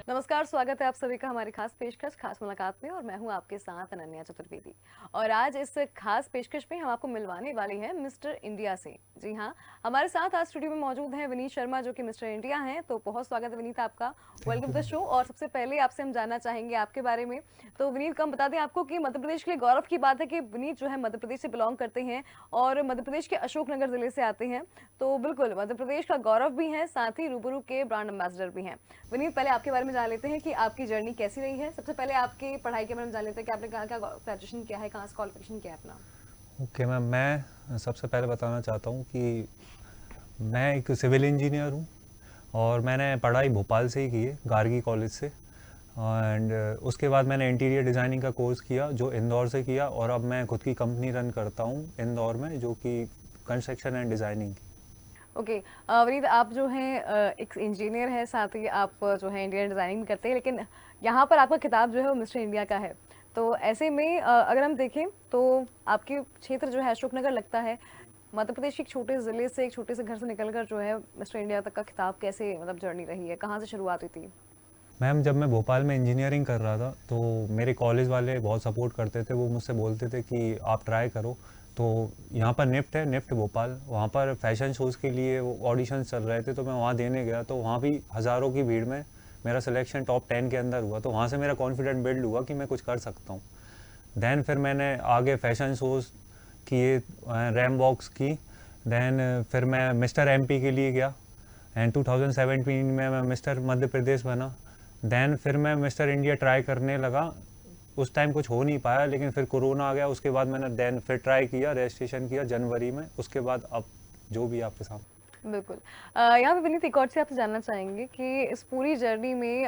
नमस्कार, स्वागत है आप सभी का हमारी खास पेशकश खास मुलाकात में और मैं हूं आपके साथ अनन्या चतुर्वेदी। और आज इस खास पेशकश में हम आपको मिलवाने वाले हैं मिस्टर इंडिया से। जी हां, हमारे साथ आज स्टूडियो में मौजूद हैं विनीत शर्मा जो कि मिस्टर इंडिया हैं। तो बहुत स्वागत है विनीत आपका, thank welcome you to the ma'am. Show. और सबसे पहले आपसे हम जानना चाहेंगे आपके बारे में। तो विनीत, हम बता दें आपको कि मध्य प्रदेश के लिए गौरव की बात है कि विनीत जो है मध्य प्रदेश से बिलोंग करते हैं और मध्य प्रदेश के अशोकनगर जिले से आते हैं। तो बिल्कुल मध्य प्रदेश का गौरव भी है, साथ ही रूबरू के ब्रांड एम्बेसडर भी हैं। विनीत, पहले आपके बारे में जान लेते हैं कि आपकी जर्नी कैसी रही है। सबसे पहले आपकी पढ़ाई के बारे में जान लेते हैं कि आपने कहाँ क्या ग्रेजुएशन किया है, कहाँ से क्वालिफिकेशन किया है अपना। ओके मैम, मैं सबसे पहले बताना चाहता हूँ कि मैं एक सिविल इंजीनियर हूँ और मैंने पढ़ाई भोपाल से ही की है, गार्गी कॉलेज से। एंड उसके बाद मैंने इंटीरियर डिज़ाइनिंग का कोर्स किया जो इंदौर से किया, और अब मैं खुद की कंपनी रन करता हूँ इंदौर में, जो कि कंस्ट्रक्शन एंड डिज़ाइनिंग की। ओके। विनीत, आप जो हैं एक इंजीनियर है, साथ ही आप जो है इंटीरियर डिजाइनिंग भी करते हैं, लेकिन यहाँ पर आपका खिताब जो है वो मिस्टर इंडिया का है। तो ऐसे में अगर हम देखें तो आपके क्षेत्र जो है अशोकनगर लगता है। मध्य प्रदेश के एक छोटे जिले से, एक छोटे से घर से निकलकर जो है मिस्टर इंडिया तक का खिताब कैसे मतलब जर्नी रही है, कहाँ से शुरुआत हुई थी? मैम, जब मैं भोपाल में इंजीनियरिंग कर रहा था तो मेरे कॉलेज वाले बहुत सपोर्ट करते थे। वो मुझसे बोलते थे कि आप ट्राई करो। तो यहाँ पर निफ्ट है, निफ्ट भोपाल, वहाँ पर फैशन शोज़ के लिए वो ऑडिशंस चल रहे थे, तो मैं वहाँ देने गया। तो वहाँ भी हज़ारों की भीड़ में मेरा सिलेक्शन टॉप 10 के अंदर हुआ। तो वहाँ से मेरा कॉन्फिडेंट बिल्ड हुआ कि मैं कुछ कर सकता हूँ। देन फिर मैंने आगे फैशन शोज़ किए, रैम वॉक्स की। देन फिर मैं मिस्टर एमपी के लिए गया एंड 2017 में मैं मिस्टर मध्य प्रदेश बना। देन फिर मैं मिस्टर इंडिया ट्राई करने लगा। उस टाइम कुछ हो नहीं पाया, लेकिन फिर कोरोना आ गया। उसके बाद मैंने देन फिर ट्राई किया, रजिस्ट्रेशन किया जनवरी में। उसके बाद अब जो भी आपके सामने। बिल्कुल। यहाँ पे विनीत एक और चीज़ आपसे जानना चाहेंगे कि इस पूरी जर्नी में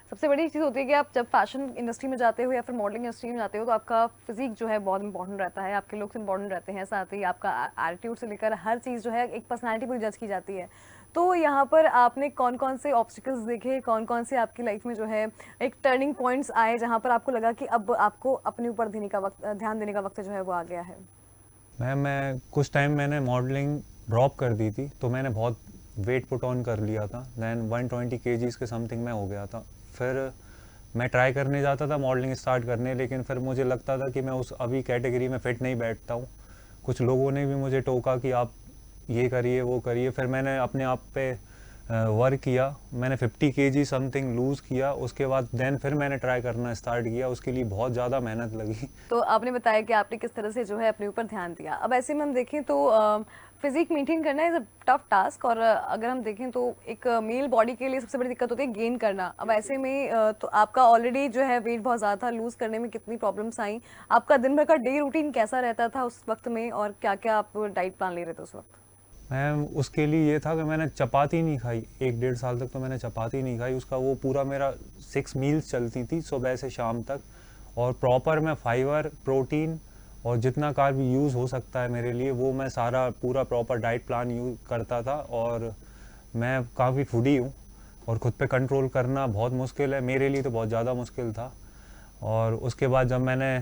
सबसे बड़ी चीज़ होती है कि आप जब फैशन इंडस्ट्री में जाते हो या फिर मॉडलिंग इंडस्ट्री में जाते हो तो आपका फिजिक जो है बहुत इंपॉर्टेंट रहता है, आपके लुक्स इंपॉर्टेंट रहते हैं, साथ ही आपका एटीट्यूड से लेकर हर चीज़ जो है एक पर्सनैलिटी पूरी जज की जाती है। तो यहाँ पर आपने कौन-कौन से ऑब्स्टिकल्स देखे, कौन-कौन से आपकी लाइफ में जो है एक टर्निंग पॉइंट्स आए जहाँ पर आपको लगा कि अब आपको अपने ऊपर देने का वक़्त ध्यान देने का वक़्त जो है वो आ गया है? मैं कुछ टाइम मैंने मॉडलिंग ड्रॉप कर दी थी, तो मैंने बहुत वेट पुट ऑन कर लिया था। दैन 120 केजीज़ के समथिंग में हो गया था। फिर मैं ट्राई करने जाता था मॉडलिंग स्टार्ट करने, लेकिन फिर मुझे लगता था कि मैं उस अभी कैटेगरी में फ़िट नहीं बैठता हूँ। कुछ लोगों ने भी मुझे टोका कि आप ये करिए वो करिए। फिर मैंने अपने आप पे वर्क किया। मैंने 50 केजी समथिंग लूज़ किया। उसके बाद देन फिर मैंने ट्राई करना स्टार्ट किया। उसके लिए बहुत ज़्यादा मेहनत लगी। तो आपने बताया कि आपने किस तरह से जो है अपने ऊपर ध्यान दिया। अब ऐसे में हम देखें तो फिजिक मेंटेन करना इज़ अ टफ टास्क। और अगर हम देखें तो एक मेल बॉडी के लिए सबसे बड़ी दिक्कत होती है गेन करना। अब ऐसे में तो आपका ऑलरेडी जो है वेट बहुत ज़्यादा था, लूज़ करने में कितनी प्रॉब्लम्स आई? आपका दिन भर का डे रूटीन कैसा रहता था उस वक्त में, और क्या-क्या आप डाइट प्लान ले रहे थे उस वक्त? मैम, उसके लिए ये था कि मैंने चपाती नहीं खाई। 1 डेढ़ साल तक तो मैंने चपाती नहीं खाई। उसका वो पूरा मेरा 6 मील्स चलती थी सुबह से शाम तक। और प्रॉपर मैं फाइबर, प्रोटीन और जितना कार्ब यूज़ हो सकता है मेरे लिए, वो मैं सारा पूरा प्रॉपर डाइट प्लान यूज़ करता था। और मैं काफ़ी फूडी हूँ और ख़ुद पे कंट्रोल करना बहुत मुश्किल है, मेरे लिए तो बहुत ज़्यादा मुश्किल था। और उसके बाद जब मैंने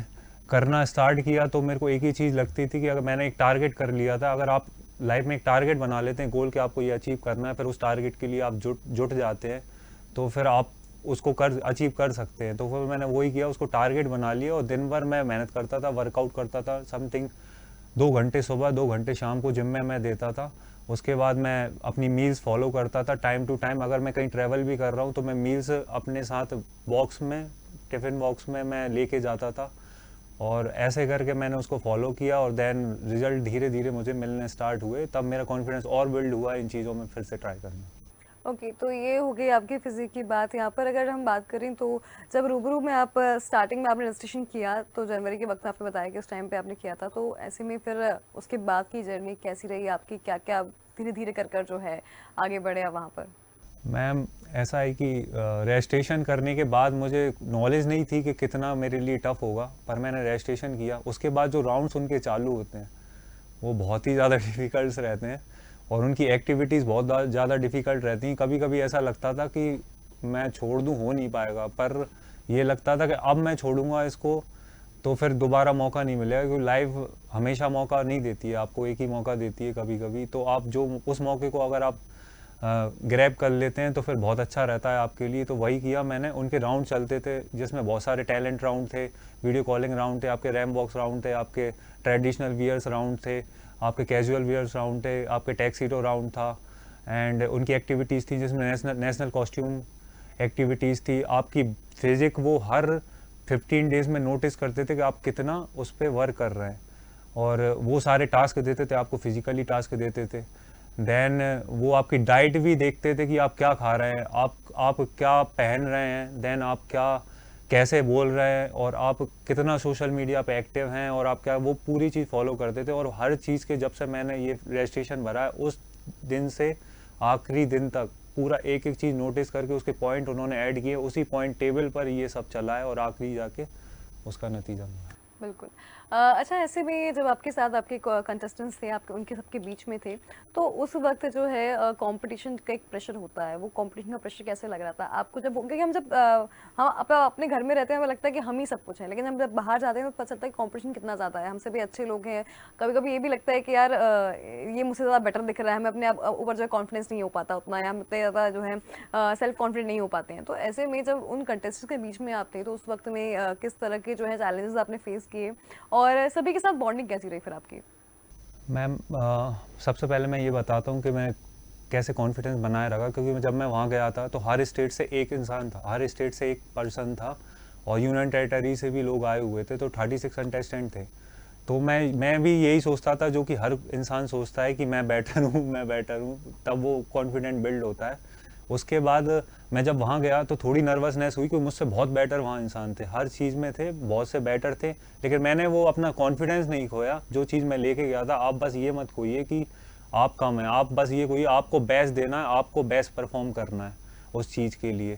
करना स्टार्ट किया तो मेरे को एक ही चीज़ लगती थी कि अगर मैंने एक टारगेट कर लिया था, अगर आप लाइफ में एक टारगेट बना लेते हैं, गोल कि आपको ये अचीव करना है, फिर उस टारगेट के लिए आप जुट जुट जाते हैं, तो फिर आप उसको कर अचीव कर सकते हैं। तो फिर मैंने वही किया, उसको टारगेट बना लिया और दिन भर मैं मेहनत करता था, वर्कआउट करता था। समथिंग 2 घंटे सुबह 2 घंटे शाम को जिम में मैं देता था। उसके बाद मैं अपनी मील्स फॉलो करता था टाइम टू टाइम। अगर मैं कहीं ट्रैवल भी कर रहा हूँ तो मैं मील्स अपने साथ बॉक्स में, टिफ़िन बॉक्स में मैं लेके जाता था। और ऐसे करके मैंने उसको फॉलो किया और देन रिजल्ट धीरे धीरे मुझे मिलने स्टार्ट हुए। तब मेरा कॉन्फिडेंस और बिल्ड हुआ इन चीज़ों में फिर से ट्राई करना। ओके, तो ये हो गई आपकी फिजिक की बात। यहाँ पर अगर हम बात करें तो जब रूबरू में आप स्टार्टिंग में आपने रजिस्ट्रेशन किया तो जनवरी के वक्त आपने बताया कि उस टाइम पे आपने किया था। तो ऐसे में फिर उसके बाद की जर्नी कैसी रही आपकी, क्या क्या धीरे धीरे कर कर जो है आगे बढ़े आप वहाँ पर? मैम, ऐसा है कि रजिस्ट्रेशन करने के बाद मुझे नॉलेज नहीं थी कि कितना मेरे लिए टफ़ होगा, पर मैंने रजिस्ट्रेशन किया। उसके बाद जो राउंड्स उनके चालू होते हैं वो बहुत ही ज़्यादा डिफ़िकल्ट्स रहते हैं और उनकी एक्टिविटीज़ बहुत ज़्यादा डिफ़िकल्ट रहती हैं। कभी कभी ऐसा लगता था कि मैं छोड़ दूँ, हो नहीं पाएगा, पर ये लगता था कि अब मैं छोड़ूंगा इसको तो फिर दोबारा मौका नहीं मिलेगा, क्योंकि लाइफ हमेशा मौका नहीं देती है आपको, एक ही मौका देती है कभी कभी। तो आप जो उस मौके को अगर आप ग्रैब कर लेते हैं तो फिर बहुत अच्छा रहता है आपके लिए। तो वही किया मैंने। उनके राउंड चलते थे जिसमें बहुत सारे टैलेंट राउंड थे, वीडियो कॉलिंग राउंड थे, आपके रैम बॉक्स राउंड थे, आपके ट्रेडिशनल वियर्स राउंड थे, आपके कैजुअल वियर्स राउंड थे, आपके टैक्सीडो राउंड था। एंड उनकी एक्टिविटीज़ थी जिसमें नेशनल कॉस्ट्यूम एक्टिविटीज़ थी। आपकी फिजिक वो हर 15 डेज़ में नोटिस करते थे कि आप कितना उस पर वर्क कर रहे हैं, और वो सारे टास्क देते थे आपको, फिजिकली टास्क देते थे। देन वो आपकी डाइट भी देखते थे कि आप क्या खा रहे हैं, आप क्या पहन रहे हैं, देन आप क्या कैसे बोल रहे हैं, और आप कितना सोशल मीडिया पे एक्टिव हैं, और आप क्या, वो पूरी चीज़ फॉलो करते थे। और हर चीज़ के जब से मैंने ये रजिस्ट्रेशन भरा है उस दिन से आखिरी दिन तक पूरा एक एक चीज़ नोटिस करके उसके पॉइंट उन्होंने ऐड किए, उसी पॉइंट टेबल पर ये सब चला है और आखिरी जाके उसका नतीजा मिला। बिल्कुल। अच्छा, ऐसे में जब आपके साथ आपके कंटेस्टेंट्स थे, आपके उनके सबके बीच में थे, तो उस वक्त जो है कंपटीशन का एक प्रेशर होता है, वो कंपटीशन का प्रेशर कैसे लग रहा था आपको? जब क्योंकि हम जब हम अपने घर में रहते हैं हमें लगता है कि हम ही सब कुछ हैं, लेकिन हम जब बाहर जाते हैं तो पता चलता है कि कंपटीशन कितना ज़्यादा है, हमसे भी अच्छे लोग हैं। कभी कभी ये भी लगता है कि यार ये मुझसे ज़्यादा बेटर दिख रहा है, हमें अपने आप ऊपर जो है कॉन्फिडेंस नहीं हो पाता उतना, या हम इतने ज़्यादा जो है सेल्फ कॉन्फिडेंट नहीं हो पाते हैं। तो ऐसे में जब उन कंटेस्टेंट्स के बीच में आप थे तो उस वक्त में किस तरह के जो है चैलेंजेस आपने फेस किए, और सभी के साथ बॉन्डिंग कैसी रही फिर आपकी? मैम, सबसे पहले मैं ये बताता हूँ कि मैं कैसे कॉन्फिडेंस बनाए रखा, क्योंकि जब मैं वहाँ गया था तो हर स्टेट से एक इंसान था, हर स्टेट से एक पर्सन था, और यूनियन टेरिटरी से भी लोग आए हुए थे, तो 36 कंटेस्टेंट थे। तो मैं भी यही सोचता था जो कि हर इंसान सोचता है कि मैं बेटर हूँ, मैं बेटर हूँ, तब वो कॉन्फिडेंट बिल्ड होता है। उसके बाद मैं जब वहाँ गया तो थोड़ी नर्वसनेस हुई, क्योंकि मुझसे बहुत बेटर वहाँ इंसान थे, हर चीज़ में थे, बहुत से बेटर थे, लेकिन मैंने वो अपना कॉन्फिडेंस नहीं खोया। जो चीज़ मैं लेके गया था, आप बस ये मत खोइए कि आप कम है, आप बस ये खोइए आपको बेस्ट देना है, आपको बेस्ट परफॉर्म करना है उस चीज़ के लिए।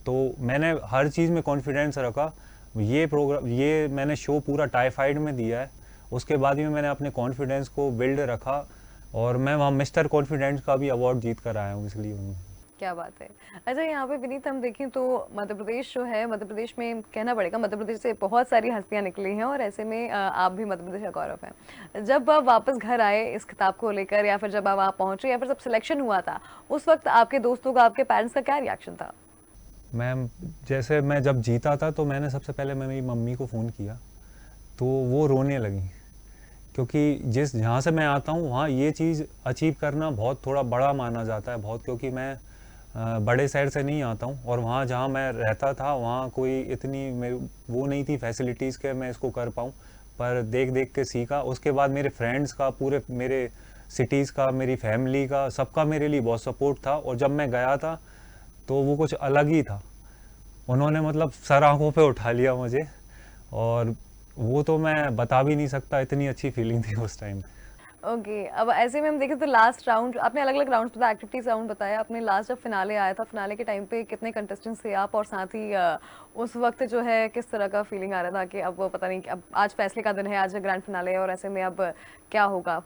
तो मैंने हर चीज़ में कॉन्फिडेंस रखा। ये मैंने शो पूरा टाइफाइड में दिया है, उसके बाद भी मैंने अपने कॉन्फिडेंस को बिल्ड रखा, और मैं वहाँ मिस्टर कॉन्फिडेंस का भी अवार्ड जीत कर आया हूँ, इसलिए उनमें। क्या बात है। अच्छा, यहाँ पे विनीत हम देखें तो मध्य प्रदेश जो है, मध्य प्रदेश में कहना पड़ेगा मध्य प्रदेश से बहुत सारी हस्तियाँ निकली हैं, और ऐसे में आप भी मध्य प्रदेश का गौरव हैं। जब आप वापस घर आए इस किताब को लेकर, या फिर जब आप वहाँ पहुँचे, या फिर जब सिलेक्शन हुआ था, उस वक्त आपके दोस्तों का, आपके पेरेंट्स का क्या रिएक्शन था? मैम, जैसे मैं जब जीता था तो मैंने सबसे पहले मैं मेरी मम्मी को फ़ोन किया, तो वो रोने लगी, क्योंकि जहाँ से मैं आता हूँ वहाँ ये चीज़ अचीव करना बहुत थोड़ा बड़ा माना जाता है बहुत, क्योंकि मैं बड़े शहर से नहीं आता हूँ, और वहाँ जहाँ मैं रहता था वहाँ कोई इतनी वो नहीं थी फैसिलिटीज़ के मैं इसको कर पाऊँ, पर देख देख के सीखा। उसके बाद मेरे फ्रेंड्स का, पूरे मेरे सिटीज़ का, मेरी फैमिली का, सबका मेरे लिए बहुत सपोर्ट था, और जब मैं गया था तो वो कुछ अलग ही था। उन्होंने मतलब सर आँखों पे उठा लिया मुझे, और वो तो मैं बता भी नहीं सकता, इतनी अच्छी फीलिंग थी उस टाइम पे। ओके, अब ऐसे में हम देखें तो लास्ट राउंड आपने अलग अलग राउंड बताया, एक्टिविटीज राउंड बताया आपने, लास्ट जब फिनाले आया था, फिनाले के टाइम पे कितने कंटेस्टेंट्स थे आप, और साथ ही उस वक्त जो है किस तरह का फीलिंग आ रहा था कि अब पता नहीं, अब आज फैसले का दिन है, आज ग्रैंड फिनाले है, और ऐसे में अब क्या होगा?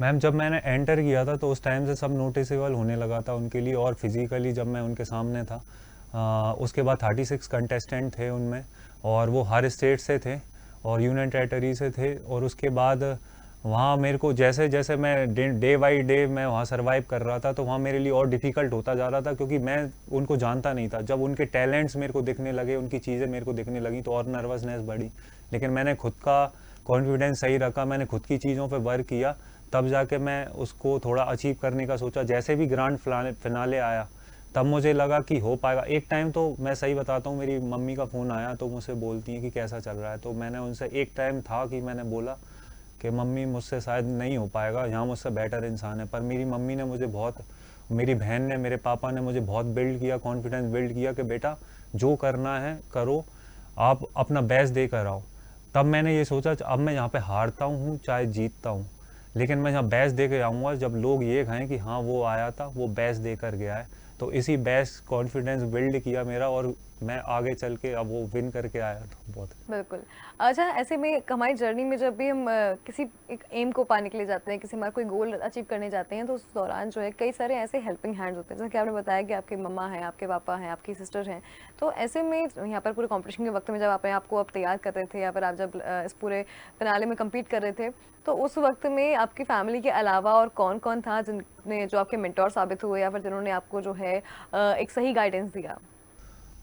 मैम, जब मैंने एंटर किया था तो उस टाइम से सब नोटिसेबल होने लगा था उनके लिए, और फिज़िकली जब मैं उनके सामने था, उसके बाद 36 कंटेस्टेंट थे उनमें, और वो हर स्टेट से थे और यूनियन टेरिटरी से थे। और उसके बाद वहाँ मेरे को जैसे जैसे मैं डे बाई डे मैं वहाँ सर्वाइव कर रहा था, तो वहाँ मेरे लिए और डिफ़िकल्ट होता जा रहा था, क्योंकि मैं उनको जानता नहीं था। जब उनके टैलेंट्स मेरे को दिखने लगे, उनकी चीज़ें मेरे को दिखने लगी, तो और नर्वसनेस बढ़ी, लेकिन मैंने खुद का कॉन्फिडेंस सही रखा, मैंने खुद की चीज़ों पे वर्क किया, तब जाके मैं उसको थोड़ा अचीव करने का सोचा। जैसे भी ग्रांड फिनाले आया तब मुझे लगा कि हो पाएगा। एक टाइम तो मैं सही बताता हूँ, मेरी मम्मी का फ़ोन आया तो मुझसे बोलती हैं कि कैसा चल रहा है, तो मैंने उनसे एक टाइम था कि मैंने बोला कि मम्मी मुझसे शायद नहीं हो पाएगा, यहाँ मुझसे बेटर इंसान है। पर मेरी मम्मी ने मुझे बहुत, मेरी बहन ने, मेरे पापा ने मुझे बहुत बिल्ड किया, कॉन्फिडेंस बिल्ड किया कि बेटा जो करना है करो, आप अपना बेस्ट दे कर आओ। तब मैंने ये सोचा अब मैं यहाँ पे हारता हूँ चाहे जीतता हूँ, लेकिन मैं यहाँ बेस्ट दे के आऊँगा, जब लोग ये कहें कि हाँ वो आया था, वो बेस्ट दे कर गया है। तो इसी बेस्ट कॉन्फिडेंस बिल्ड किया मेरा, और मैं आगे चल के अब वो विन करके आया तो बहुत। बिल्कुल। अच्छा, ऐसे में हमारी जर्नी में जब भी हम किसी एक एम को पाने के लिए जाते हैं, किसी हमारा कोई गोल अचीव करने जाते हैं, तो उस दौरान जो है कई सारे ऐसे हेल्पिंग हैंड्स होते हैं, जैसे कि आपने बताया कि आपकी मम्मा हैं, आपके पापा हैं, आपकी सिस्टर हैं। तो ऐसे में यहाँ पर पूरे कॉम्पिटिशन के वक्त में जब अपने आप को आप तैयार कर रहे थे या फिर आप जब इस पूरे फिनाले में कम्पीट कर रहे थे, तो उस वक्त में आपकी फैमिली के अलावा और कौन-कौन था जिनने जो आपके मेंटोर साबित हुए या फिर जिन्होंने आपको जो है एक सही गाइडेंस दिया?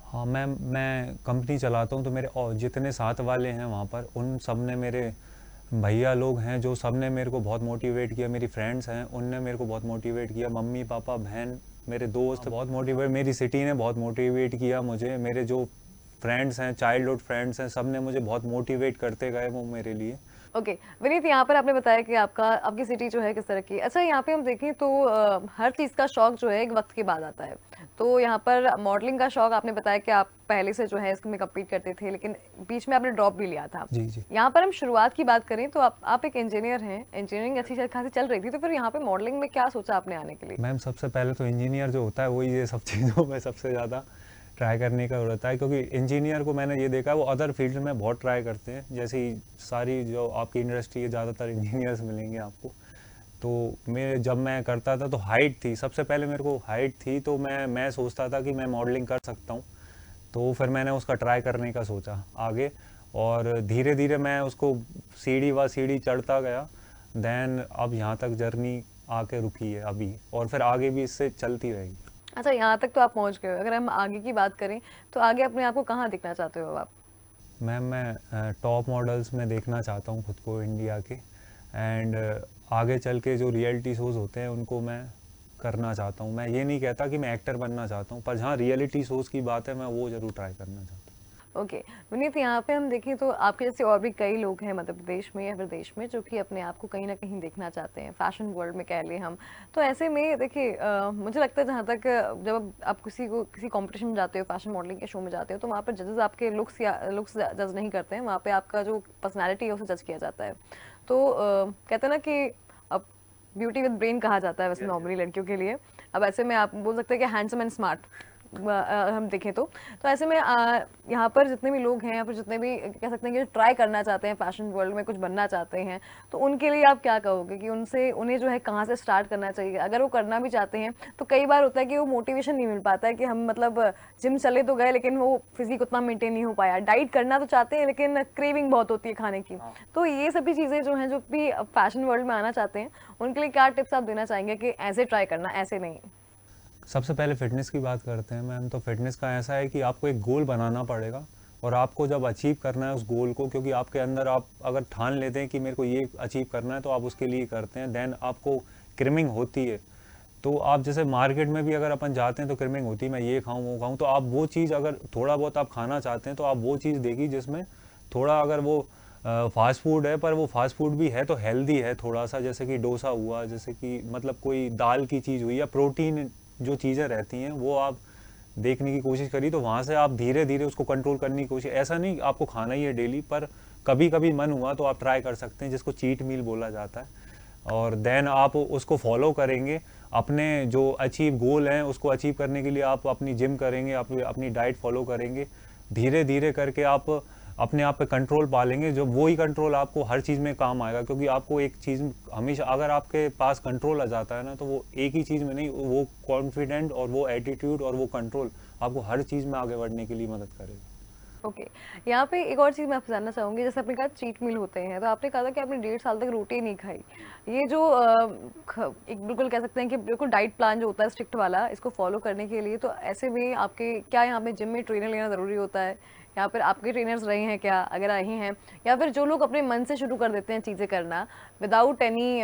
हाँ, मैं कंपनी चलाता हूँ, तो मेरे और जितने साथ वाले हैं वहाँ पर, उन सब ने, मेरे भैया लोग हैं जो सब ने मेरे को बहुत मोटिवेट किया, मेरी फ्रेंड्स हैं उनने मेरे को बहुत मोटिवेट किया, मम्मी पापा बहन मेरे दोस्त बहुत मोटिवेट, मेरी सिटी ने बहुत मोटिवेट किया मुझे, मेरे जो फ्रेंड्स हैं, चाइल्डहुड फ्रेंड्स हैं, सब ने मुझे बहुत मोटिवेट करते गए वो मेरे लिए। ओके, विनीत, यहाँ पर आपने बताया कि आपकी सिटी जो है किस तरह की। अच्छा, यहाँ पे हम देखें तो हर चीज़ का शौक जो है एक वक्त के बाद आता है। तो यहाँ पर मॉडलिंग का शौक आपने बताया कि आप पहले से जो है इसमें कम्पीट करते थे, लेकिन बीच में आपने ड्रॉप भी लिया था। जी जी। यहाँ पर हम शुरुआत की बात करें तो आप एक इंजीनियर हैं, इंजीनियरिंग अच्छी खासी चल रही थी, तो फिर यहाँ पे मॉडलिंग में क्या सोचा आपने आने के लिए? मैम, सबसे पहले तो इंजीनियर जो होता है वही ये सब चीज़ों में सबसे ज़्यादा ट्राई करने का होता है, क्योंकि इंजीनियर को मैंने ये देखा है वो अदर फील्ड में बहुत ट्राई करते हैं, जैसे ही सारी जो आपकी इंडस्ट्री है ज़्यादातर इंजीनियर्स मिलेंगे आपको। तो जब मैं करता था तो हाइट थी, सबसे पहले मेरे को हाइट थी, तो मैं सोचता था कि मैं मॉडलिंग कर सकता हूँ, तो फिर मैंने उसका ट्राई करने का सोचा आगे, और धीरे धीरे मैं उसको सीढ़ी चढ़ता गया। देन अब यहाँ तक जर्नी आके रुकी है अभी, और फिर आगे भी इससे चलती रहेगी। अच्छा, यहाँ तक तो आप पहुँच गए हो। अगर हम आगे की बात करें तो आगे अपने आप को कहाँ दिखना चाहते हो आप? मैम, मैं टॉप मॉडल्स में देखना चाहता हूँ खुद को इंडिया के, एंड आगे चल के जो रियलिटी शोज़ होते हैं उनको मैं करना चाहता हूँ। मैं ये नहीं कहता कि मैं एक्टर बनना चाहता हूँ, पर जहाँ रियलिटी शोज़ की बात है मैं वो ज़रूर ट्राई करना चाहता हूँ। ओके, विनीत, यहाँ पे हम देखें तो आपके जैसे और भी कई लोग हैं मध्य प्रदेश में या फिर देश में जो कि अपने आप को कहीं ना कहीं देखना चाहते हैं, फैशन वर्ल्ड में कह लें हम। तो ऐसे में देखिए, मुझे लगता है जहाँ तक जब आप किसी कंपटीशन में जाते हो, फैशन मॉडलिंग के शो में जाते हो, तो वहाँ पर जजेस आपके लुक्स जज नहीं करते हैं, वहाँ पे आपका जो पर्सनैलिटी है उसे जज किया जाता है। तो कहते हैं ना कि अब ब्यूटी विद ब्रेन कहा जाता है वैसे नॉर्मली लड़कियों के लिए। अब ऐसे में आप बोल सकते हैं कि हैंडसम एंड स्मार्ट हम देखें तो ऐसे में यहाँ पर जितने भी लोग हैं या फिर जितने भी कह सकते हैं कि ट्राई करना चाहते हैं फैशन वर्ल्ड में, कुछ बनना चाहते हैं, तो उनके लिए आप क्या कहोगे कि उन्हें जो है कहाँ से स्टार्ट करना चाहिए? अगर वो करना भी चाहते हैं तो कई बार होता है कि वो मोटिवेशन नहीं मिल पाता है कि हम मतलब जिम चले तो गए लेकिन वो फिजिक उतना मेंटेन नहीं हो पाया, डाइट करना तो चाहते हैं लेकिन क्रेविंग बहुत होती है खाने की। तो ये सभी चीज़ें जो हैं जो भी फैशन वर्ल्ड में आना चाहते हैं उनके लिए क्या टिप्स आप देना चाहेंगे कि ऐसे ट्राई करना, ऐसे नहीं? सबसे पहले फ़िटनेस की बात करते हैं मैम। तो फ़िटनेस का ऐसा है कि आपको एक गोल बनाना पड़ेगा, और आपको जब अचीव करना है उस गोल को, क्योंकि आपके अंदर आप अगर ठान लेते हैं कि मेरे को ये अचीव करना है तो आप उसके लिए करते हैं। देन आपको क्रिमिंग होती है, तो आप जैसे मार्केट में भी अगर अपन जाते हैं तो क्रिमिंग होती है, मैं ये खाऊं वो खाऊं, तो आप वो चीज़ अगर थोड़ा बहुत आप खाना चाहते हैं तो आप वो चीज़ देखिए जिसमें थोड़ा, अगर वो फास्ट फूड है पर वो फास्ट फूड भी है तो हेल्दी है थोड़ा सा, जैसे कि डोसा हुआ, जैसे कि मतलब कोई दाल की चीज़ हुई, या प्रोटीन जो चीज़ें रहती हैं वो आप देखने की कोशिश करिए, तो वहाँ से आप धीरे धीरे उसको कंट्रोल करने की कोशिश। ऐसा नहीं आपको खाना ही है डेली, पर कभी कभी मन हुआ तो आप ट्राई कर सकते हैं, जिसको चीट मील बोला जाता है, और देन आप उसको फॉलो करेंगे। अपने जो अचीव गोल हैं उसको अचीव करने के लिए आप अपनी जिम करेंगे, आप अपनी डाइट फॉलो करेंगे, धीरे धीरे करके आप अपने आप पे कंट्रोल पा लेंगे, जो वही कंट्रोल आपको हर चीज़ में काम आएगा। क्योंकि आपको एक चीज़ हमेशा, अगर आपके पास कंट्रोल आ जाता है ना, तो वो एक ही चीज़ में नहीं, वो कॉन्फिडेंट और वो एटीट्यूड और वो कंट्रोल आपको हर चीज़ में आगे बढ़ने के लिए मदद करेगा। ओके, यहाँ पे एक और चीज़ मैं आपसे जानना चाहूँगी, जैसे आपने कहा चीट मील होते हैं, तो आपने कहा था कि आपने 1.5 साल तक रोटी नहीं खाई। ये जो एक बिल्कुल कह सकते हैं कि बिल्कुल डाइट प्लान जो होता है स्ट्रिक्ट वाला, इसको फॉलो करने के लिए तो ऐसे में आपके क्या यहाँ पे जिम में ट्रेनर लेना ज़रूरी होता है, या फिर आपके ट्रेनर्स रहे हैं क्या, अगर रहे हैं, या फिर जो लोग अपने मन से शुरू कर देते हैं चीज़ें करना विदाउट एनी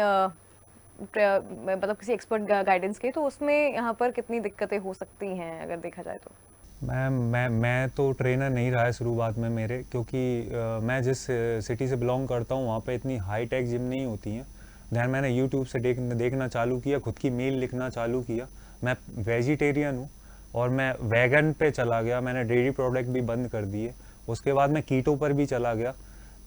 मतलब किसी एक्सपर्ट गाइडेंस के, तो उसमें यहाँ पर कितनी दिक्कतें हो सकती हैं अगर देखा जाए तो? मैं तो ट्रेनर नहीं रहा है शुरुआत में मेरे, क्योंकि मैं जिस सिटी से बिलोंग करता हूँ वहाँ पे इतनी हाई टेक जिम नहीं होती हैं। दैन मैंने यूट्यूब से देखना चालू किया, खुद की मील लिखना चालू किया। मैं वेजिटेरियन हूँ और मैं वैगन पे चला गया, मैंने डेयरी प्रोडक्ट भी बंद कर दिए। उसके बाद मैं कीटो पर भी चला गया,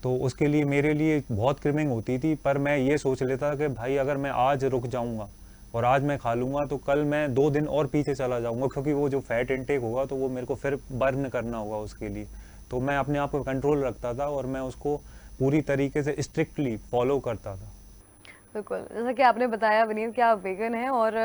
तो उसके लिए मेरे लिए बहुत क्रिमिंग होती थी, पर मैं ये सोच लेता कि भाई अगर मैं आज रुक जाऊँगा और आज मैं खा लूँगा तो कल मैं 2 दिन और पीछे चला जाऊँगा, क्योंकि वो जो फैट इनटेक होगा तो वो मेरे को फिर बर्न करना होगा उसके लिए। तो मैं अपने आप को कंट्रोल रखता था और मैं उसको पूरी तरीके से स्ट्रिक्टली फॉलो करता था। बिल्कुल, जैसा कि आपने बताया विनीत कि आप वेगन हैं और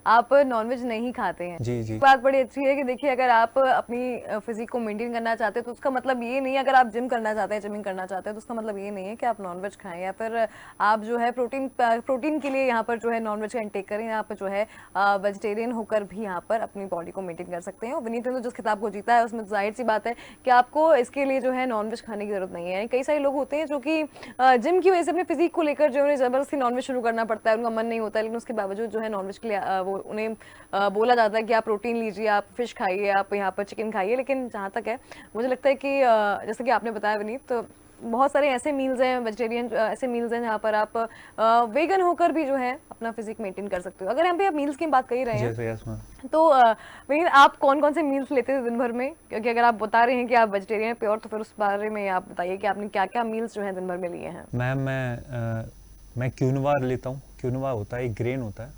आप नॉनवेज नहीं खाते हैं। जी, एक जी। बात बड़ी अच्छी है कि देखिए अगर आप अपनी फिज़िक को मेंटेन करना चाहते हैं तो उसका मतलब ये नहीं है, अगर आप जिम करना चाहते हैं, जिमिंग करना चाहते हैं तो उसका मतलब ये नहीं है कि आप नॉनवेज खाएँ या फिर आप जो है प्रोटीन के लिए यहाँ पर जो है नॉनवेज का इंटेक करें। आप जो है वेजिटेरियन होकर भी यहाँ पर अपनी बॉडी को मेंटेन कर सकते हैं और विनीत ने तो जिस खिताब को जीता है उसमें ज़ाहिर-सी बात है कि आपको इसके लिए जो है नॉनवेज खाने की ज़रूरत नहीं है। कई सारे लोग होते हैं जो कि जिम की वजह से अपने फिज़िक को लेकर जो है उन्हें ज़बरदस्ती नॉनवेज शुरू करना पड़ता है, उनका मन नहीं होता है, लेकिन उसके बावजूद जो है नॉनवेज के लिए वो उन्हें बोला जाता है कि आप प्रोटीन लीजिए, आप फिश खाइए, आप यहाँ पर चिकन खाइए। लेकिन जहाँ तक है मुझे लगता है कि जैसे कि आपने बताया विनीत, तो बहुत सारे ऐसे मील्स हैं वेजिटेरियन, ऐसे मील्स हैं जहाँ पर आप वेगन होकर भी जो है अपना फिजिक मेंटेन कर सकते हो। अगर हम पे आप मील्स की बात कर ही रहे हैं यस, यस मैम। तो विनीत आप कौन-कौन से मील्स लेते थे दिन भर में? क्योंकि अगर आप बता रहे हैं कि आप वेजिटेरियन हैं प्योर, तो फिर उस बारे में आप बताइए कि आपने क्या-क्या मील्स जो है दिन भर में लिए हैं? मैम मैं क्विनोआ लेता हूँ। क्विनोआ होता है, एक ग्रेन होता है।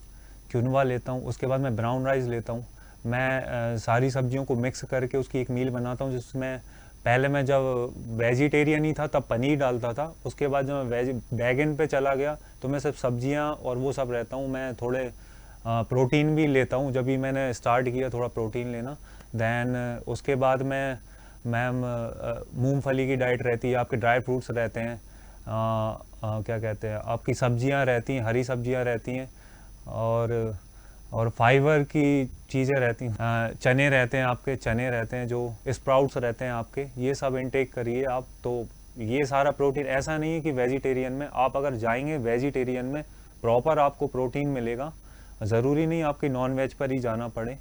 क्विनोआ लेता हूँ, उसके बाद मैं ब्राउन राइस लेता हूँ। मैं सारी सब्जियों को मिक्स करके उसकी एक मील बनाता हूँ, जिसमें पहले मैं जब वेजिटेरियन ही था तब पनीर डालता था। उसके बाद जब मैं वेगन पे चला गया तो मैं सिर्फ सब्जियाँ और वो सब रहता हूँ। मैं थोड़े प्रोटीन भी लेता हूँ, जब भी मैंने स्टार्ट किया थोड़ा प्रोटीन लेना। देन उसके बाद मैं मैम मूंगफली की डाइट रहती है, आपके ड्राई फ्रूट्स रहते हैं, क्या कहते हैं, आपकी सब्जियां रहती हैं, हरी सब्जियां रहती हैं, और फाइबर की चीज़ें रहती हैं, चने रहते हैं, आपके चने रहते हैं, जो स्प्राउट्स रहते हैं आपके, ये सब इनटेक करिए आप। तो ये सारा प्रोटीन, ऐसा नहीं है कि वेजिटेरियन में आप अगर जाएंगे वेजिटेरियन में प्रॉपर आपको प्रोटीन मिलेगा। ज़रूरी नहीं आपकी नॉन वेज पर ही जाना पड़े।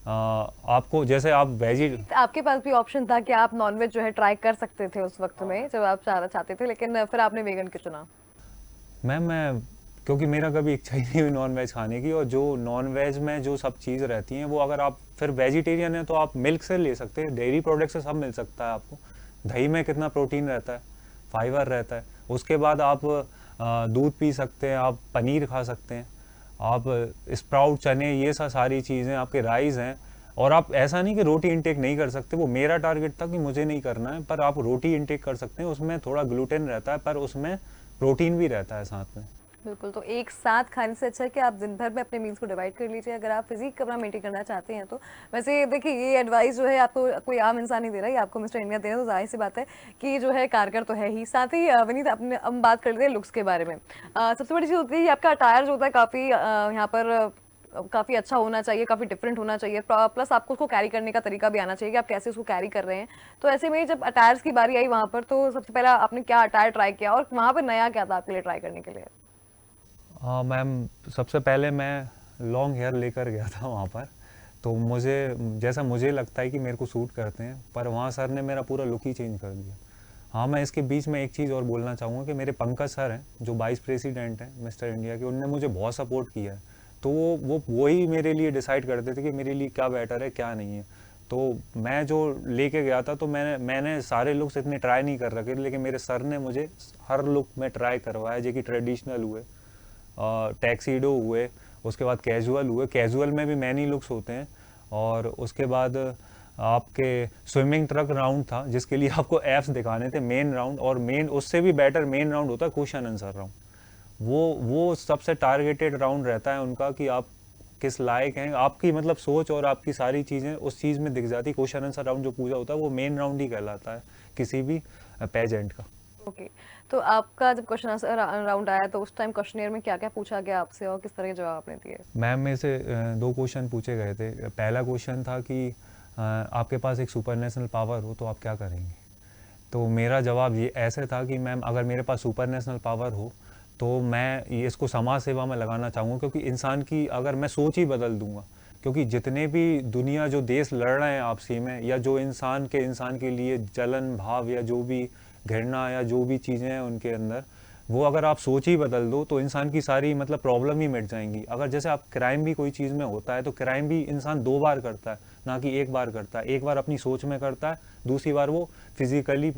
आपको जैसे आप वेजी आपके पास भी ऑप्शन था कि आप नॉनवेज जो है ट्राई कर सकते थे उस वक्त में जब आप चाहते थे, लेकिन फिर आपने वेगन क्यों चुना? मैम मैं क्योंकि मेरा कभी इच्छा ही नहीं हुई नॉन वेज खाने की, और जो नॉन वेज में जो सब चीज़ रहती हैं वो अगर आप फिर वेजिटेरियन हैं तो आप मिल्क से ले सकते हैं, डेयरी प्रोडक्ट से सब मिल सकता है आपको। दही में कितना प्रोटीन रहता है, फाइबर रहता है। उसके बाद आप दूध पी सकते हैं, आप पनीर खा सकते हैं, आप स्प्राउट, चने, ये सब सारी चीज़ें, आपके राइस हैं। और आप ऐसा नहीं कि रोटी इंटेक नहीं कर सकते, वो मेरा टारगेट था कि मुझे नहीं करना है, पर आप रोटी इंटेक कर सकते हैं। उसमें थोड़ा ग्लूटेन रहता है पर उसमें प्रोटीन भी रहता है साथ में। बिल्कुल, तो एक साथ खाने से अच्छा है कि आप दिन भर में अपने मील्स को डिवाइड कर लीजिए अगर आप फिजिक अपना मेंटेन करना चाहते हैं तो। वैसे देखिए ये एडवाइस जो है आपको कोई आम इंसान नहीं दे रहा है, ये आपको मिस्टर इंडिया दे रहा है, तो जाहिर सी बात है कि जो है कारगर तो है ही। साथ ही विनीत अपने हम बात कर लेते हैं लुक्स के बारे में। सबसे बड़ी चीज़ होती है कि आपका अटायर जो होता है काफ़ी यहाँ पर काफ़ी अच्छा होना चाहिए, काफ़ी डिफरेंट होना चाहिए, प्लस आपको उसको कैरी करने का तरीका भी आना चाहिए कि आप कैसे उसको कैरी कर रहे हैं। तो ऐसे में जब अटायर्स की बारी आई वहाँ पर, तो सबसे पहला आपने क्या अटायर ट्राई किया और वहाँ पर नया क्या था आपके लिए ट्राई करने के लिए? हाँ मैम, सबसे पहले मैं लॉन्ग हेयर लेकर गया था वहाँ पर। तो मुझे जैसा मुझे लगता है कि मेरे को सूट करते हैं, पर वहाँ सर ने मेरा पूरा लुक ही चेंज कर दिया। हाँ, मैं इसके बीच में एक चीज़ और बोलना चाहूँगा कि मेरे पंकज सर हैं जो वाइस प्रेसिडेंट हैं मिस्टर इंडिया के, उनने मुझे बहुत सपोर्ट किया है। तो वो वही मेरे लिए डिसाइड करते थे कि मेरे लिए क्या बेटर है क्या नहीं है। तो मैं जो लेके गया था, तो मैंने सारे लुक्स इतने ट्राई नहीं कर रखे, लेकिन मेरे सर ने मुझे हर लुक में ट्राई करवाया, जो कि ट्रेडिशनल हुए, टैक्सीडो हुए, उसके बाद कैजुअल हुए। कैजुअल में भी मैनी लुक्स होते हैं। और उसके बाद आपके स्विमिंग ट्रक राउंड था, जिसके लिए आपको एप्स दिखाने थे, मेन राउंड, और मेन उससे भी बेटर मेन राउंड होता है क्वेश्चन आंसर राउंड। वो सबसे टारगेटेड राउंड रहता है उनका कि आप किस लायक हैं, आपकी मतलब सोच और आपकी सारी चीज़ें उस चीज़ में दिख जाती। क्वेश्चन आंसर राउंड जो पूजा होता है वो मेन राउंड ही कहलाता है किसी भी पेजेंट का। ओके, तो आपका जब क्वेश्चन आंसर राउंड आया तो उस टाइम क्वेश्चनेयर में क्या-क्या पूछा गया आपसे और किस तरह के जवाब आपने दिए? मैम में से 2 क्वेश्चन पूछे गए थे। पहला क्वेश्चन था कि आपके पास एक सुपर नेशनल पावर हो तो आप क्या करेंगे? तो मेरा जवाब ये ऐसे था कि मैम, अगर मेरे पास सुपर नेशनल पावर हो तो मैं ये इसको समाज सेवा में लगाना चाहूँगा, क्योंकि इंसान की अगर मैं सोच ही बदल दूँगा, क्योंकि जितने भी दुनिया जो देश लड़ रहे हैं आपसी में, या जो इंसान के लिए जलन भाव या जो भी घृणा या जो भी चीज़ें हैं उनके अंदर, वो अगर आप सोच ही बदल दो तो इंसान की सारी मतलब प्रॉब्लम ही मिट जाएंगी। अगर जैसे आप क्राइम भी कोई चीज़ में होता है तो क्राइम भी इंसान 2 बार करता है, ना कि 1 बार करता है। एक बार अपनी सोच में करता है, दूसरी बार वो फिजिकली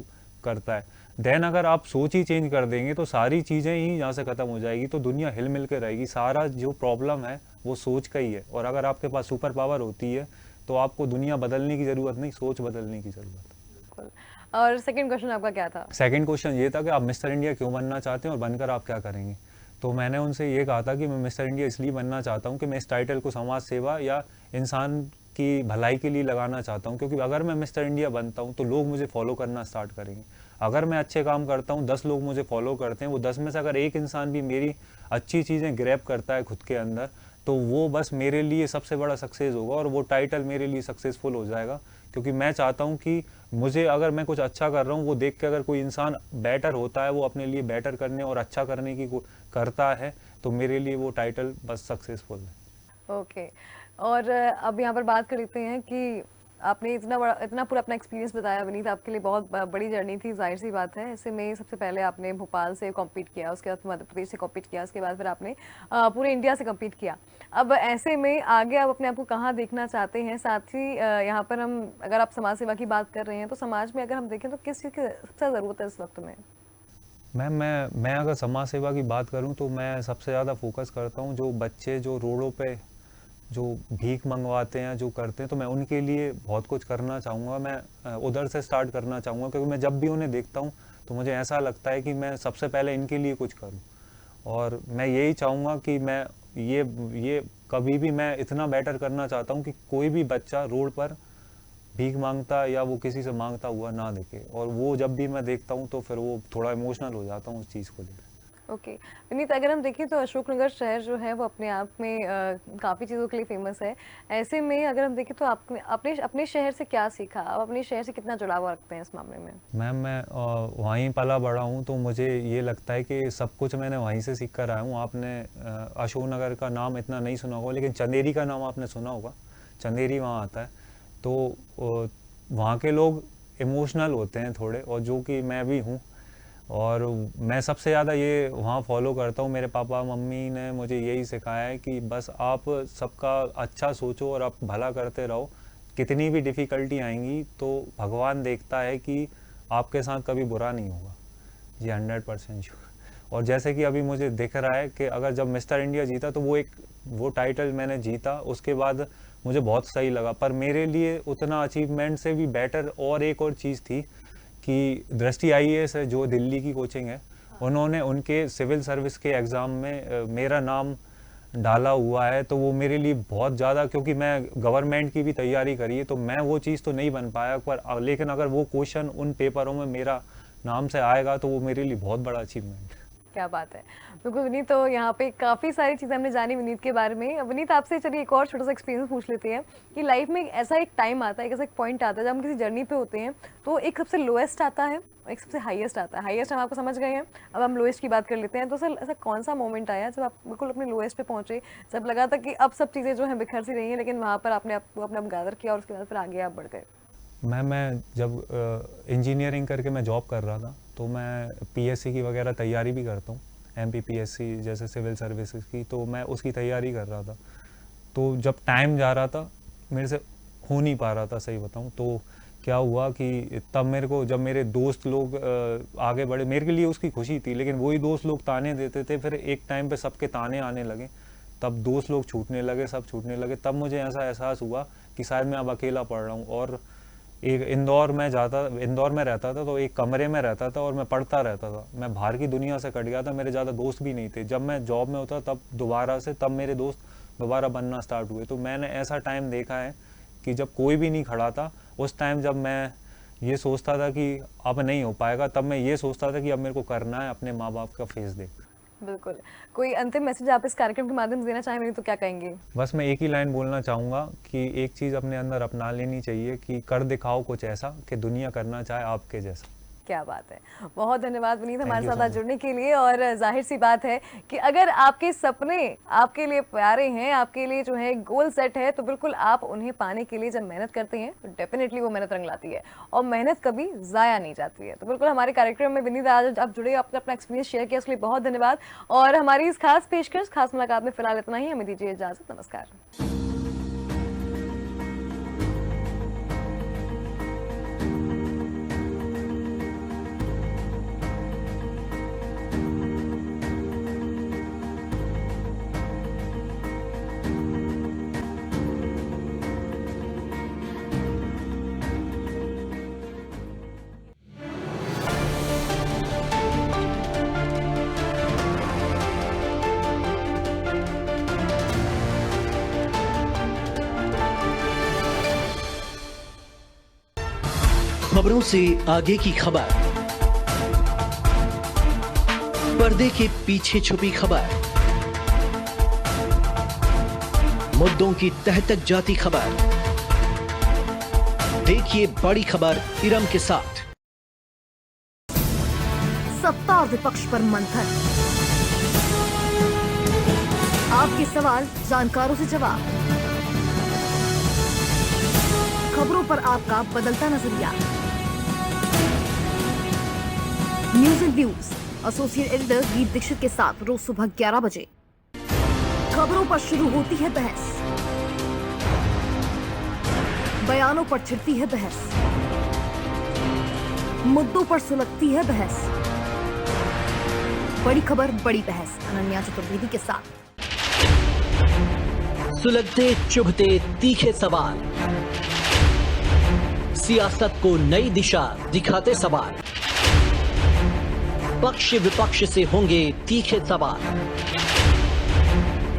करता है। देन अगर आप सोच ही चेंज कर देंगे तो सारी चीज़ें ही यहाँ से ख़त्म हो जाएगी, तो दुनिया हिल मिल के रहेगी। सारा जो प्रॉब्लम है वो सोच का ही है, और अगर आपके पास सुपर पावर होती है तो आपको दुनिया बदलने की ज़रूरत नहीं, सोच बदलने की ज़रूरत है। बिल्कुल। और सेकंड क्वेश्चन आपका क्या था? सेकंड क्वेश्चन ये था कि आप मिस्टर इंडिया क्यों बनना चाहते हैं और बनकर आप क्या करेंगे। तो मैंने उनसे ये कहा था कि मैं मिस्टर इंडिया इसलिए बनना चाहता हूँ कि मैं इस टाइटल को समाज सेवा या इंसान की भलाई के लिए लगाना चाहता हूँ, क्योंकि अगर मैं मिस्टर इंडिया बनता हूँ तो लोग मुझे फॉलो करना स्टार्ट करेंगे। अगर मैं अच्छे काम करता हूँ, 10 लोग मुझे फॉलो करते हैं, वो 10 में से अगर एक इंसान भी मेरी अच्छी चीज़ें ग्रैब करता है खुद के अंदर, तो वो बस मेरे लिए सबसे बड़ा सक्सेस होगा, और वो टाइटल मेरे लिए सक्सेसफुल हो जाएगा। क्योंकि मैं चाहता हूँ कि मुझे, अगर मैं कुछ अच्छा कर रहा हूँ, वो देख के अगर कोई इंसान बेटर होता है, वो अपने लिए बेटर करने और अच्छा करने की करता है, तो मेरे लिए वो टाइटल बस सक्सेसफुल है। ओके। और अब यहाँ पर बात कर लेते हैं कि आपने इतना पूरा अपना एक्सपीरियंस बताया विनीत, आपके लिए बहुत बड़ी जर्नी थी, जाहिर सी बात है। ऐसे में सबसे पहले आपने भोपाल से कॉम्पीट किया, उसके बाद मध्य प्रदेश से कॉम्पीट किया, उसके बाद फिर आपने पूरे इंडिया से कॉम्पीट किया। अब ऐसे में आगे आप अपने आप को कहाँ देखना चाहते हैं? साथ ही यहाँ पर हम, अगर आप समाज सेवा की बात कर रहे हैं, तो समाज में अगर हम देखें तो किस चीज़ की सबसे ज़रूरत है इस वक्त में? मैम, मैं अगर समाज सेवा की बात करूं तो मैं सबसे ज़्यादा फोकस करता हूं जो बच्चे जो रोडों पे जो भीख मंगवाते हैं, जो करते हैं, तो मैं उनके लिए बहुत कुछ करना चाहूँगा। मैं उधर से स्टार्ट करना चाहूँगा, क्योंकि मैं जब भी उन्हें देखता हूँ तो मुझे ऐसा लगता है कि मैं सबसे पहले इनके लिए कुछ करूँ, और मैं यही चाहूँगा कि मैं ये कभी भी मैं इतना बेटर करना चाहता हूँ कि कोई भी बच्चा रोड पर भीख मांगता या वो किसी से मांगता हुआ ना दिखे, और वो जब भी मैं देखता हूँ तो फिर वो थोड़ा इमोशनल हो जाता हूँ उस चीज़ को लेकर। ओके। विनीत, अगर हम देखें तो अशोकनगर शहर जो है वो अपने आप में काफ़ी चीज़ों के लिए फेमस है। ऐसे में अगर हम देखें तो आपने अपने अपने शहर से क्या सीखा? आप अपने शहर से कितना जुड़ाव रखते हैं इस मामले में? मैम, मैं वहीं पला बड़ा हूँ, तो मुझे ये लगता है कि सब कुछ मैंने वहीं से सीख कर आया हूँ। आपने अशोकनगर का नाम इतना नहीं सुना होगा, लेकिन चंदेरी का नाम आपने सुना होगा। चंदेरी वहाँ आता है, तो वहाँ के लोग इमोशनल होते हैं थोड़े, और जो कि मैं भी हूँ। और मैं सबसे ज़्यादा ये वहाँ फॉलो करता हूँ, मेरे पापा मम्मी ने मुझे यही सिखाया है कि बस आप सबका अच्छा सोचो और आप भला करते रहो। कितनी भी डिफ़िकल्टी आएंगी तो भगवान देखता है कि आपके साथ कभी बुरा नहीं होगा। जी, 100% श्योर। और जैसे कि अभी मुझे दिख रहा है कि अगर जब मिस्टर इंडिया जीता तो वो टाइटल मैंने जीता, उसके बाद मुझे बहुत सही लगा। पर मेरे लिए उतना अचीवमेंट से भी बेटर और एक और चीज़ थी कि दृष्टि IAS है, जो दिल्ली की कोचिंग है, उन्होंने उनके सिविल सर्विस के एग्ज़ाम में मेरा नाम डाला हुआ है। तो वो मेरे लिए बहुत ज़्यादा, क्योंकि मैं गवर्नमेंट की भी तैयारी करी है, तो मैं वो चीज़ तो नहीं बन पाया, पर लेकिन अगर वो क्वेश्चन उन पेपरों में मेरा नाम से आएगा तो वो मेरे लिए बहुत बड़ा अचीवमेंट है। क्या बात है। बिल्कुल विनीत, तो यहाँ पे काफ़ी सारी चीज़ें हमने जानी विनीत के बारे में। विनीत, आपसे चलिए एक और छोटा सा एक्सपीरियंस पूछ लेते हैं कि लाइफ में ऐसा एक टाइम आता है, ऐसा एक पॉइंट आता है जब हम किसी जर्नी पे होते हैं, तो एक सबसे लोएस्ट आता है, एक सबसे हाईएस्ट आता है। हाईएस्ट हम आपको समझ गए हैं, अब हम लोएस्ट की बात कर लेते हैं। तो सर, ऐसा कौन सा मोमेंट आया जब आप बिल्कुल अपने लोएस्ट पे पहुंचे, जब लगा था कि अब सब चीज़ें जो हैं बिखर सी रही हैं, लेकिन वहाँ पर आपने आपको अपना गैदर किया और उसके बाद फिर आगे आप बढ़ गए? मैं जब इंजीनियरिंग करके मैं जॉब कर रहा था, तो मैं PSC की वगैरह तैयारी भी करता हूँ, MPPSC जैसे सिविल सर्विसेज की, तो मैं उसकी तैयारी कर रहा था। तो जब टाइम जा रहा था, मेरे से हो नहीं पा रहा था, सही बताऊँ तो क्या हुआ कि तब मेरे को, जब मेरे दोस्त लोग आगे बढ़े, मेरे के लिए उसकी खुशी थी, लेकिन वही दोस्त लोग ताने देते थे। फिर एक टाइम पे सबके ताने आने लगे, तब दोस्त लोग छूटने लगे, सब छूटने लगे। तब मुझे ऐसा एहसास हुआ कि शायद मैं अब अकेला पढ़ रहा हूँ। और एक इंदौर में रहता था, तो एक कमरे में रहता था और मैं पढ़ता रहता था। मैं बाहर की दुनिया से कट गया था, मेरे ज़्यादा दोस्त भी नहीं थे। जब मैं जॉब में होता तब मेरे दोस्त दोबारा बनना स्टार्ट हुए। तो मैंने ऐसा टाइम देखा है कि जब कोई भी नहीं खड़ा था, उस टाइम जब मैं ये सोचता था कि अब नहीं हो पाएगा, तब मैं ये सोचता था कि अब मेरे को करना है अपने माँ बाप का फेस देख। बिल्कुल। कोई अंतिम मैसेज आप इस कार्यक्रम के माध्यम से देना चाहें विनीत, तो क्या कहेंगे? बस मैं एक ही लाइन बोलना चाहूँगा कि एक चीज़ अपने अंदर अपना लेनी चाहिए कि कर दिखाओ कुछ ऐसा कि दुनिया करना चाहे आपके जैसा। क्या बात है। बहुत धन्यवाद विनीत हमारे you साथ so आज much. जुड़ने के लिए। और जाहिर सी बात है कि अगर आपके सपने आपके लिए प्यारे हैं, आपके लिए जो है गोल सेट है, तो बिल्कुल आप उन्हें पाने के लिए जब मेहनत करते हैं तो डेफिनेटली वो मेहनत रंग लाती है, और मेहनत कभी ज़ाया नहीं जाती है। तो बिल्कुल हमारे कार्यक्रम में विनीत आज आप जुड़े, आपने अपना एक्सपीरियंस शेयर किया, उसके लिए बहुत धन्यवाद। और हमारी इस खास पेशकश, खास मुलाकात में फिलहाल इतना ही। हमें दीजिए इजाज़त। नमस्कार। खबरों से आगे की खबर, पर्दे के पीछे छुपी खबर, मुद्दों की तह तक जाती खबर। देखिए बड़ी खबर इरम के साथ। सत्ता और विपक्ष पर मंथन, आपके सवाल, जानकारों से जवाब, खबरों पर आपका बदलता नजरिया। News and views, associate editor गीत दीक्षित के साथ रोज सुबह 11 बजे। खबरों पर शुरू होती है बहस, बयानों पर छिड़ती है बहस, मुद्दों पर सुलगती है बहस। बड़ी खबर बड़ी बहस, अनन्या चतुर्वेदी के साथ। सुलगते चुभते तीखे सवाल, सियासत को नई दिशा दिखाते सवाल, पक्ष विपक्ष से होंगे तीखे सवाल।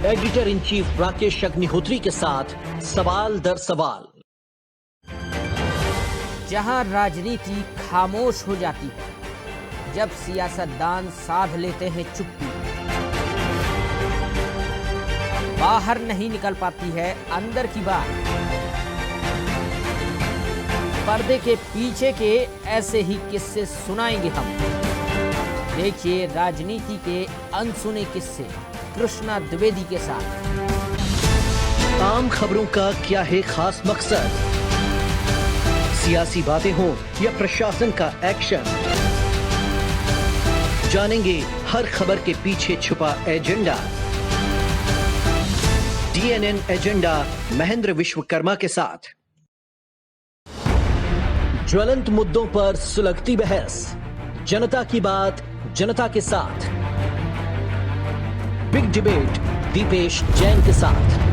Editor in chief Rakesh Agnihotri के साथ सवाल दर सवाल। जहां राजनीति खामोश हो जाती है, जब सियासतदान साध लेते हैं चुप्पी, बाहर नहीं निकल पाती है अंदर की बात। पर्दे के पीछे के ऐसे ही किस्से सुनाएंगे हम। देखिए राजनीति के अनसुने किस्से कृष्णा द्विवेदी के साथ। आम खबरों का क्या है खास मकसद, सियासी बातें हों या प्रशासन का एक्शन, जानेंगे हर खबर के पीछे छुपा agenda. DNN agenda Mahendra Vishwakarma के साथ। ज्वलंत मुद्दों पर सुलगती बहस, जनता की बात जनता के साथ। बिग डिबेट दीपेश जैन के साथ।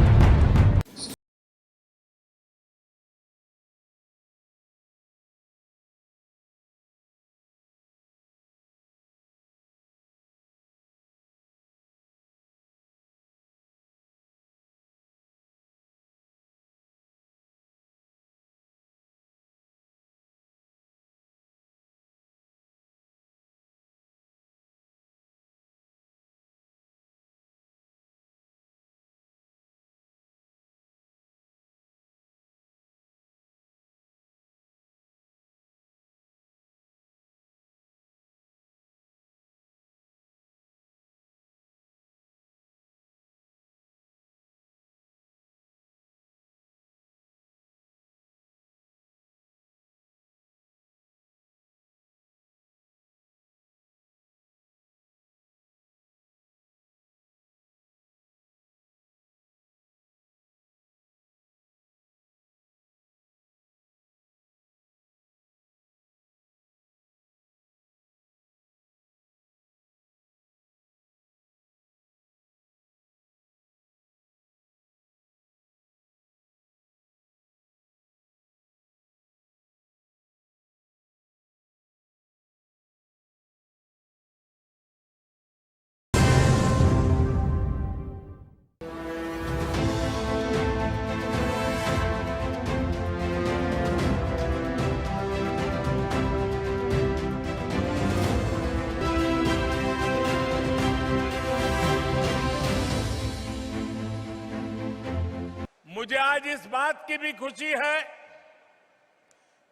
मुझे आज इस बात की भी खुशी है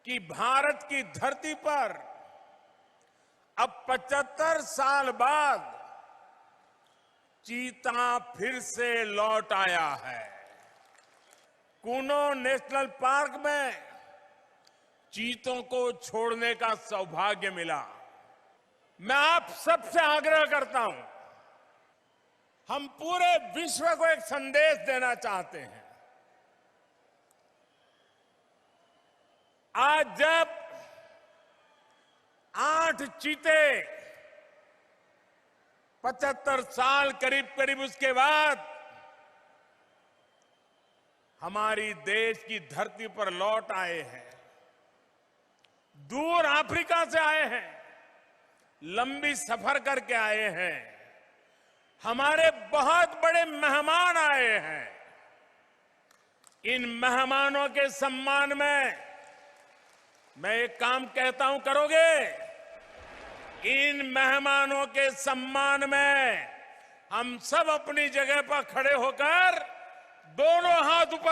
कि भारत की धरती पर अब 75 साल बाद चीता फिर से लौट आया है। कूनो नेशनल पार्क में चीतों को छोड़ने का सौभाग्य मिला। मैं आप सबसे आग्रह करता हूं, हम पूरे विश्व को एक संदेश देना चाहते हैं। आज जब 8 चीते 75 साल करीब उसके बाद हमारी देश की धरती पर लौट आए हैं, दूर अफ्रीका से आए हैं, लंबी सफर करके आए हैं, हमारे बहुत बड़े मेहमान आए हैं। इन मेहमानों के सम्मान में मैं एक काम कहता हूं, करोगे? इन मेहमानों के सम्मान में हम सब अपनी जगह पर खड़े होकर दोनों हाथ ऊपर